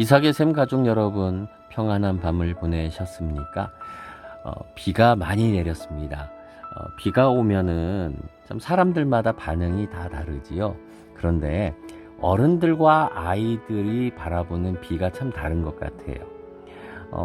이삭의 샘 가족 여러분, 평안한 밤을 보내셨습니까? 비가 많이 내렸습니다. 비가 오면은 참 사람들마다 반응이 다 다르지요. 그런데 어른들과 아이들이 바라보는 비가 참 다른 것 같아요.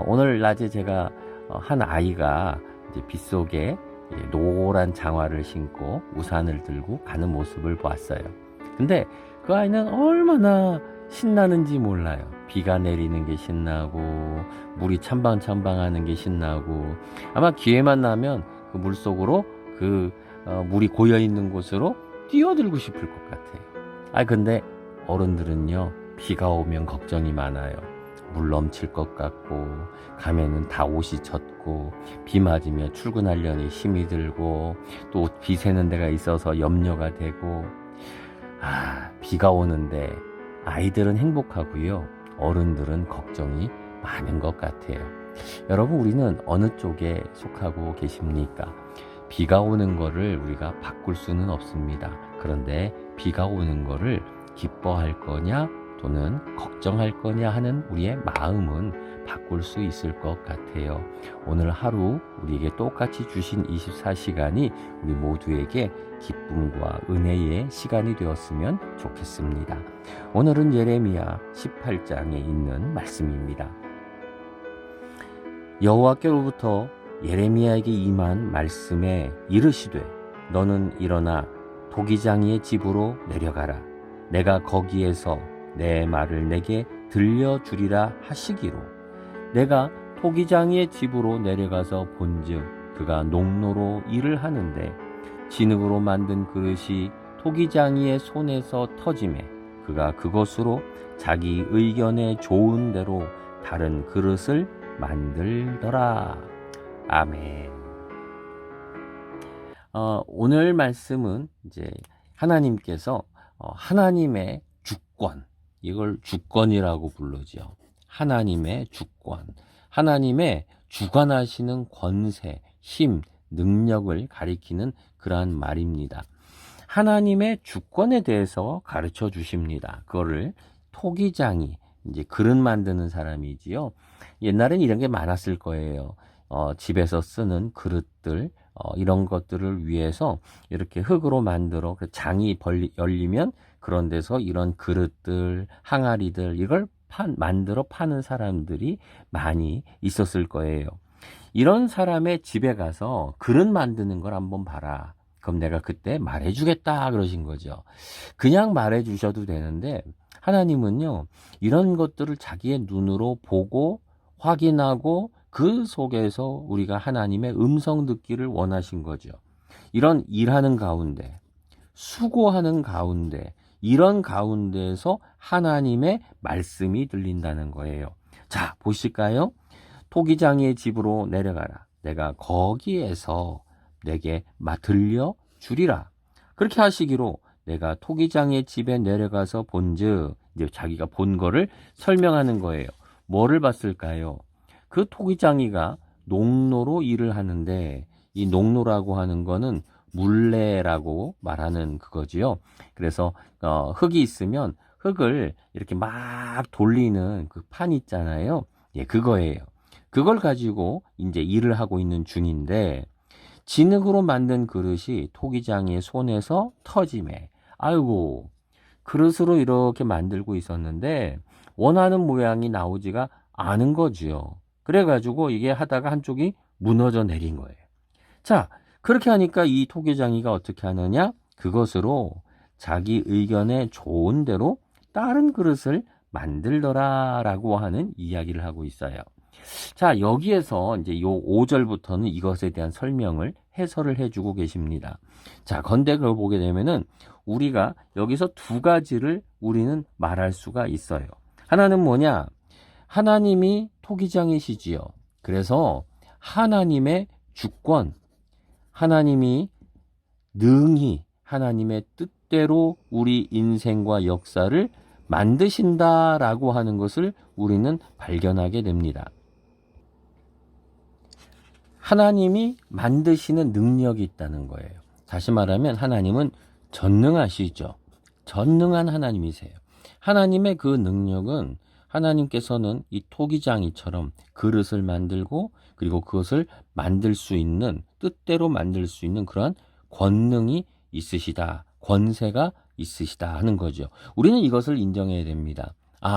오늘 낮에 제가 한 아이가 이제 빗속에 노란 장화를 신고 우산을 들고 가는 모습을 보았어요. 근데 그 아이는 얼마나 신나는지 몰라요. 비가 내리는 게 신나고 물이 첨방첨방하는 게 신나고 아마 기회만 나면 그 물속으로 물이 고여 있는 곳으로 뛰어들고 싶을 것 같아요. 근데 어른들은요, 비가 오면 걱정이 많아요. 물 넘칠 것 같고 가면은 다 옷이 젖고 비 맞으면 출근하려니 힘이 들고 또 비 새는 데가 있어서 염려가 되고 비가 오는데 아이들은 행복하고요, 어른들은 걱정이 많은 것 같아요. 여러분, 우리는 어느 쪽에 속하고 계십니까? 비가 오는 거를 우리가 바꿀 수는 없습니다. 그런데 비가 오는 거를 기뻐할 거냐 또는 걱정할 거냐 하는 우리의 마음은 바꿀 수 있을 것 같아요. 오늘 하루 우리에게 똑같이 주신 24시간이 우리 모두에게 기쁨과 은혜의 시간이 되었으면 좋겠습니다. 오늘은 예레미야 18장에 있는 말씀입니다. 여호와께로부터 예레미야에게 임한 말씀에 이르시되 너는 일어나 토기장이의 집으로 내려가라. 내가 거기에서 내 말을 내게 들려주리라 하시기로 내가 토기장이의 집으로 내려가서 본즉 그가 농로로 일을 하는데 진흙으로 만든 그릇이 토기장이의 손에서 터지매 그가 그것으로 자기 의견에 좋은 대로 다른 그릇을 만들더라. 아멘. 오늘 말씀은 이제 하나님께서 하나님의 주권, 이걸 주권이라고 부르죠. 하나님의 주권, 하나님의 주관하시는 권세, 힘, 능력을 가리키는 그러한 말입니다. 하나님의 주권에 대해서 가르쳐 주십니다. 그거를 토기장이, 이제 그릇 만드는 사람이지요. 옛날엔 이런 게 많았을 거예요. 집에서 쓰는 그릇들, 이런 것들을 위해서 이렇게 흙으로 만들어 장이 열리면 그런 데서 이런 그릇들, 항아리들, 이걸 만들어 파는 사람들이 많이 있었을 거예요. 이런 사람의 집에 가서 그릇 만드는 걸 한번 봐라. 그럼 내가 그때 말해주겠다 그러신 거죠. 그냥 말해주셔도 되는데 하나님은요, 이런 것들을 자기의 눈으로 보고 확인하고 그 속에서 우리가 하나님의 음성 듣기를 원하신 거죠. 이런 일하는 가운데, 수고하는 가운데, 이런 가운데에서 하나님의 말씀이 들린다는 거예요. 자, 보실까요? 토기장이의 집으로 내려가라. 내가 거기에서 내게 들려주리라. 그렇게 하시기로 내가 토기장의 집에 내려가서 본즉, 이제 자기가 본 거를 설명하는 거예요. 뭐를 봤을까요? 그 토기장이가 농로로 일을 하는데, 이 농로라고 하는 거는 물레라고 말하는 그거지요. 그래서 흙이 있으면 흙을 이렇게 막 돌리는 그 판 있잖아요. 예, 그거예요. 그걸 가지고 이제 일을 하고 있는 중인데 진흙으로 만든 그릇이 토기장이의 손에서 터지매. 아이고, 그릇으로 이렇게 만들고 있었는데 원하는 모양이 나오지가 않은 거지요. 그래가지고 이게 하다가 한쪽이 무너져 내린 거예요. 자, 그렇게 하니까 이 토기장이가 어떻게 하느냐? 그것으로 자기 의견에 좋은 대로 다른 그릇을 만들더라라고 하는 이야기를 하고 있어요. 자, 여기에서 이제 요 5절부터는 이것에 대한 설명을 해설을 해주고 계십니다. 자, 건데 그걸 보게 되면은 우리가 여기서 두 가지를 우리는 말할 수가 있어요. 하나는 뭐냐? 하나님이 토기장이시지요. 그래서 하나님의 주권, 하나님이 능히 하나님의 뜻대로 우리 인생과 역사를 만드신다라고 하는 것을 우리는 발견하게 됩니다. 하나님이 만드시는 능력이 있다는 거예요. 다시 말하면 하나님은 전능하시죠. 전능한 하나님이세요. 하나님의 그 능력은 하나님께서는 이 토기장이처럼 그릇을 만들고 그리고 그것을 만들 수 있는, 뜻대로 만들 수 있는 그러한 권능이 있으시다, 권세가 있으시다 하는 거죠. 우리는 이것을 인정해야 됩니다. 아,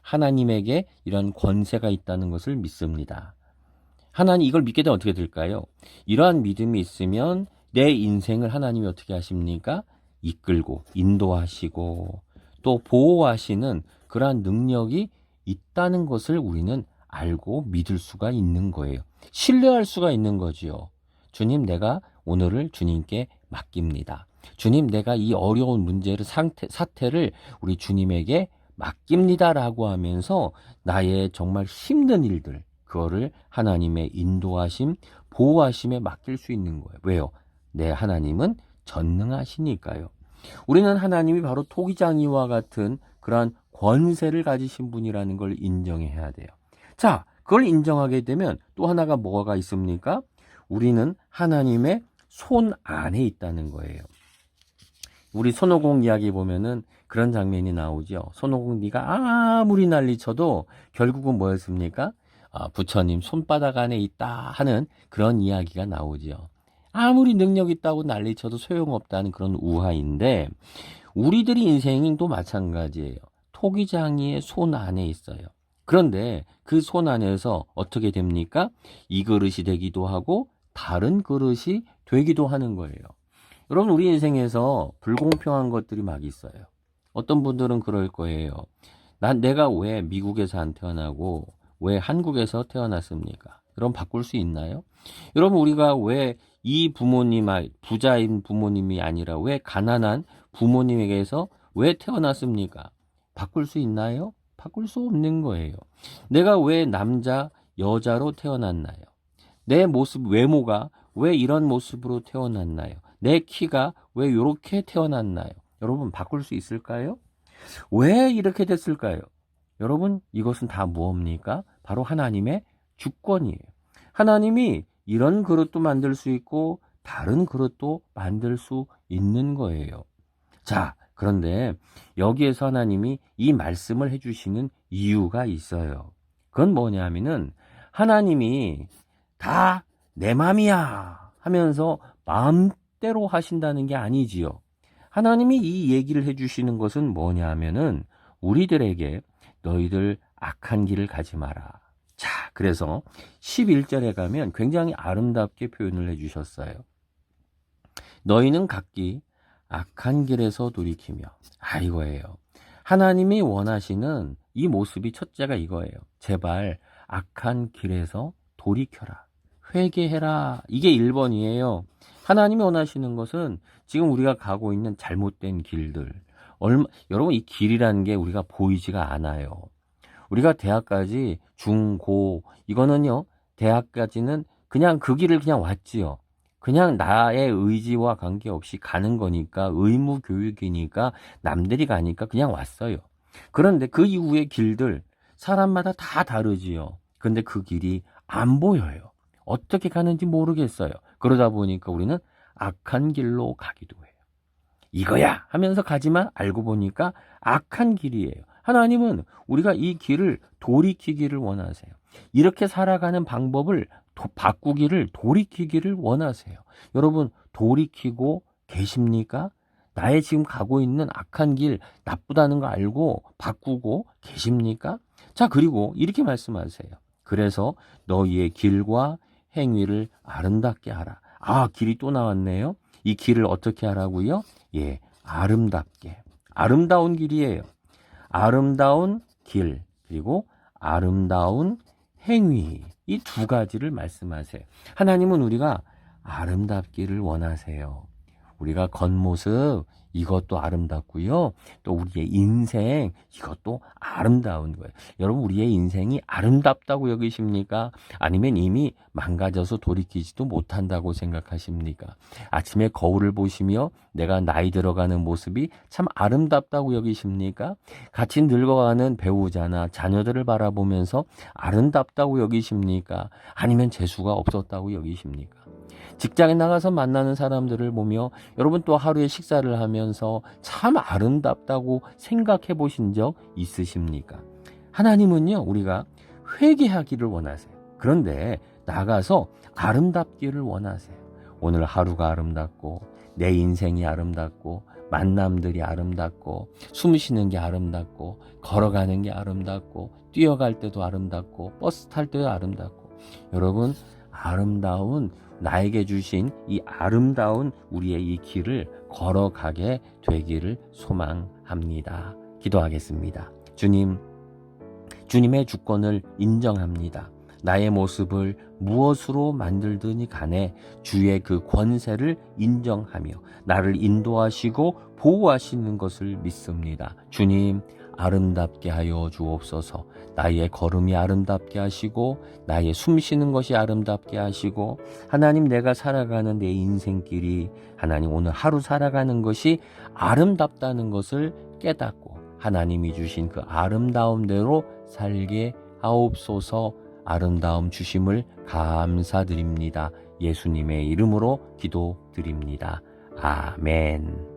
하나님에게 이런 권세가 있다는 것을 믿습니다. 하나님, 이걸 믿게 되면 어떻게 될까요? 이러한 믿음이 있으면 내 인생을 하나님이 어떻게 하십니까? 이끌고 인도하시고 또 보호하시는 그러한 능력이 있다는 것을 우리는 알고 믿을 수가 있는 거예요. 신뢰할 수가 있는 거지요. 주님, 내가 오늘을 주님께 맡깁니다. 주님, 내가 이 어려운 문제를, 사태를 우리 주님에게 맡깁니다라고 하면서 나의 정말 힘든 일들, 그거를 하나님의 인도하심, 보호하심에 맡길 수 있는 거예요. 왜요? 내 하나님은 전능하시니까요. 우리는 하나님이 바로 토기장이와 같은 그러한 권세를 가지신 분이라는 걸 인정해야 돼요. 자, 그걸 인정하게 되면 또 하나가 뭐가 있습니까? 우리는 하나님의 손 안에 있다는 거예요. 우리 손오공 이야기 보면은 그런 장면이 나오죠. 손오공 네가 아무리 난리쳐도 결국은 뭐였습니까? 부처님 손바닥 안에 있다 하는 그런 이야기가 나오죠. 아무리 능력 있다고 난리쳐도 소용없다는 그런 우화인데 우리들의 인생도 마찬가지예요. 토기장이의 손 안에 있어요. 그런데 그 손 안에서 어떻게 됩니까? 이 그릇이 되기도 하고 다른 그릇이 되기도 하는 거예요. 여러분, 우리 인생에서 불공평한 것들이 막 있어요. 어떤 분들은 그럴 거예요. 내가 왜 미국에서 안 태어나고 왜 한국에서 태어났습니까? 여러분, 바꿀 수 있나요? 여러분, 우리가 왜 이 부자인 부모님이 아니라 왜 가난한 부모님에게서 왜 태어났습니까? 바꿀 수 있나요? 바꿀 수 없는 거예요. 내가 왜 여자로 태어났나요? 내 외모가 왜 이런 모습으로 태어났나요? 내 키가 왜 이렇게 태어났나요? 여러분, 바꿀 수 있을까요? 왜 이렇게 됐을까요? 여러분, 이것은 다 무엇입니까? 바로 하나님의 주권이에요. 하나님이 이런 그릇도 만들 수 있고 다른 그릇도 만들 수 있는 거예요. 자, 그런데 여기에서 하나님이 이 말씀을 해주시는 이유가 있어요. 그건 뭐냐면은 하나님이 다 내 맘이야 하면서 마음대로 하신다는 게 아니지요. 하나님이 이 얘기를 해주시는 것은 뭐냐면은 우리들에게 너희들 악한 길을 가지 마라. 자, 그래서 11절에 가면 굉장히 아름답게 표현을 해주셨어요. 너희는 각기 악한 길에서 돌이키며, 이거예요. 하나님이 원하시는 이 모습이 첫째가 이거예요. 제발 악한 길에서 돌이켜라. 회개해라. 이게 1번이에요. 하나님이 원하시는 것은 지금 우리가 가고 있는 잘못된 길들. 여러분, 이 길이라는 게 우리가 보이지가 않아요. 우리가 대학까지 고 이거는요, 대학까지는 그냥 그 길을 그냥 왔지요. 그냥 나의 의지와 관계없이 가는 거니까, 의무 교육이니까, 남들이 가니까 그냥 왔어요. 그런데 그 이후의 길들 사람마다 다 다르지요. 근데 그 길이 안 보여요. 어떻게 가는지 모르겠어요. 그러다 보니까 우리는 악한 길로 가기도 해요. 이거야 하면서 가지만 알고 보니까 악한 길이에요. 하나님은 우리가 이 길을 돌이키기를 원하세요. 이렇게 살아가는 방법을 바꾸기를, 돌이키기를 원하세요. 여러분, 돌이키고 계십니까? 나의 지금 가고 있는 악한 길, 나쁘다는 거 알고 바꾸고 계십니까? 자, 그리고 이렇게 말씀하세요. 그래서 너희의 길과 행위를 아름답게 하라. 길이 또 나왔네요. 이 길을 어떻게 하라고요? 예, 아름답게. 아름다운 길이에요. 아름다운 길, 그리고 아름다운 행위. 이 두 가지를 말씀하세요. 하나님은 우리가 아름답기를 원하세요. 우리가 겉모습, 이것도 아름답고요. 또 우리의 인생, 이것도 아름다운 거예요. 여러분, 우리의 인생이 아름답다고 여기십니까? 아니면 이미 망가져서 돌이키지도 못한다고 생각하십니까? 아침에 거울을 보시며 내가 나이 들어가는 모습이 참 아름답다고 여기십니까? 같이 늙어가는 배우자나 자녀들을 바라보면서 아름답다고 여기십니까? 아니면 재수가 없었다고 여기십니까? 직장에 나가서 만나는 사람들을 보며 여러분 또 하루에 식사를 하면서 참 아름답다고 생각해 보신 적 있으십니까? 하나님은요, 우리가 회개하기를 원하세요. 그런데 나가서 아름답기를 원하세요. 오늘 하루가 아름답고, 내 인생이 아름답고, 만남들이 아름답고, 숨 쉬는 게 아름답고, 걸어가는 게 아름답고, 뛰어갈 때도 아름답고, 버스 탈 때도 아름답고. 여러분, 아름다운 나에게 주신 이 아름다운 우리의 이 길을 걸어가게 되기를 소망합니다. 기도하겠습니다. 주님, 주님의 주권을 인정합니다. 나의 모습을 무엇으로 만들든지 간에 주의 그 권세를 인정하며 나를 인도하시고 보호하시는 것을 믿습니다. 주님, 아름답게 하여 주옵소서. 나의 걸음이 아름답게 하시고 나의 숨 쉬는 것이 아름답게 하시고, 하나님, 내가 살아가는 내 인생길이, 하나님, 오늘 하루 살아가는 것이 아름답다는 것을 깨닫고 하나님이 주신 그 아름다움대로 살게 하옵소서. 아름다움 주심을 감사드립니다. 예수님의 이름으로 기도드립니다. 아멘.